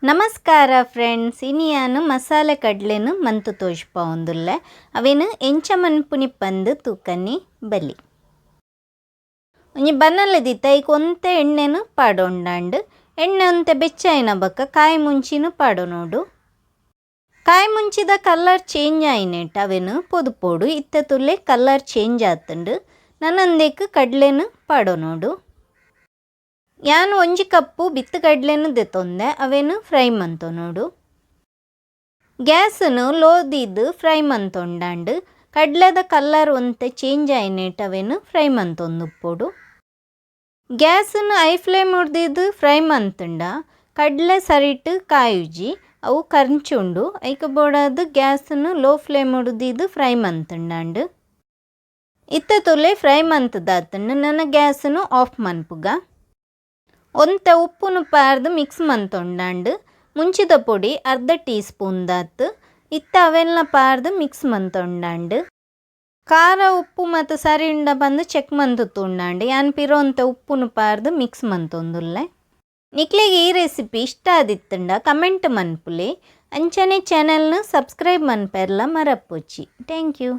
ನಮಸ್ಕಾರ ಫ್ರೆಂಡ್ಸ್, ಇನಿಯಾನು ಮಸಾಲೆ ಕಡ್ಲೆನು ಮಂತು ತೋಜ್ಪಾವುಂದುಲ್ಲೆ ಅವೇನು ಎಂಚ ಮನ್ಪುನಿ ಪಂದು ತೂಕನಿ ಬಲಿ. ಒಂಜಿ ಬನ್ನಲದಿತ್ತ ಈಗ ಒಂತೆ ಎಣ್ಣೆನು ಪಾಡೊಂಡಾಂಡು ಎಣ್ಣೆ ಒಂತೆ ಬೆಚ್ಚಾಯಿನ ಬೊಕ್ಕ ಕಾಯಿ ಮುಂಚಿನು ಪಾಡೊನೋಡು. ಕಾಯಿ ಮುಂಚಿದ ಕಲರ್ ಚೇಂಜ್ ಆಯಿನೇಟ್ ಅವೇನು ಪೊದುಪೋಡು ಇತ್ತ ತುಲ್ಲೆ ಕಲರ್ ಚೇಂಜ್ ಆತುಂಡು ನನ್ನೊಂದೇಕು ಕಡ್ಲೆನು ಪಾಡೊನೋಡು. ಯಾನು ಒಂಜಿ ಕಪ್ಪು ಬಿತ್ತು ಕಡ್ಲೆನು ದೆತೊಂದೆ ಅವೇನು ಫ್ರೈ ಮಂತೊನೋಡು. ಗ್ಯಾಸನು ಲೋದಿದ್ದು ಫ್ರೈ ಮಂತೊಂಡಾಂಡು ಕಡ್ಲೆದ ಕಲ್ಲರ್ ಒಂತೆ ಚೇಂಜ್ ಆಯಿನೇಟ್ ಅವೇನು ಫ್ರೈ ಮಂತೊಂದುಪ್ಪೊಡು. ಗ್ಯಾಸನು ಐ ಫ್ಲೇಮ್ ಉಡ್ದಿದ್ದು ಫ್ರೈ ಮಂತುಂಡ ಕಡ್ಲೆ ಸರಿಟ್ ಕಾಯುಜಿ ಅವು ಕರ್ಚುಂಡು ಐಕ ಬೋಡಾದು ಗ್ಯಾಸನು ಲೋ ಫ್ಲೇಮ್ ಉಡ್ದಿದ್ದು ಫ್ರೈ ಮಂತುಂಡಾಂಡು. ಇತ್ತ ತುಲೆ ಫ್ರೈ ಮಂತದಾತುಂಡು ನನ್ನ ಗ್ಯಾಸನು ಆಫ್ ಮನ್ಪುಗ. ಒಂತೆ ಉಪ್ಪುನು ಪಾರ್ದು ಮಿಕ್ಸ್ ಮಂತೊಂಡಾಂಡು ಮುಂಚಿದ ಪೊಡಿ ಅರ್ಧ ಟೀ ಸ್ಪೂನ್ ದಾತು ಇತ್ತ ಅವೆಲ್ಲ ಪಾರ್ದು ಮಿಕ್ಸ್ ಮಂತೊಂಡಾಂಡು. ಖಾರ ಉಪ್ಪು ಮತ್ತು ಸರಿ ಉಂಡ ಬಂದು ಚೆಕ್ ಮಂತುಂಡಾಂಡು ಯಾನ್ ಪಿರೋಂತೆ ಉಪ್ಪುನು ಪಾರ್ದು ಮಿಕ್ಸ್ ಮಂತೊಂದುಲ್ಲೆ. ನಿಕ್ಲೆಗೆ ಈ ರೆಸಿಪಿ ಇಷ್ಟ ಆದಿತ್ತುಂಡ ಕಮೆಂಟ್ ಮನ್ಪುಲೆ. ಅಂಚನೆ ಚಾನೆಲ್ನ ಸಬ್ಸ್ಕ್ರೈಬ್ ಮನ್ಪೆರ್ಲ ಮರಪ್ಪೊಚ್ಚಿ. Thank you.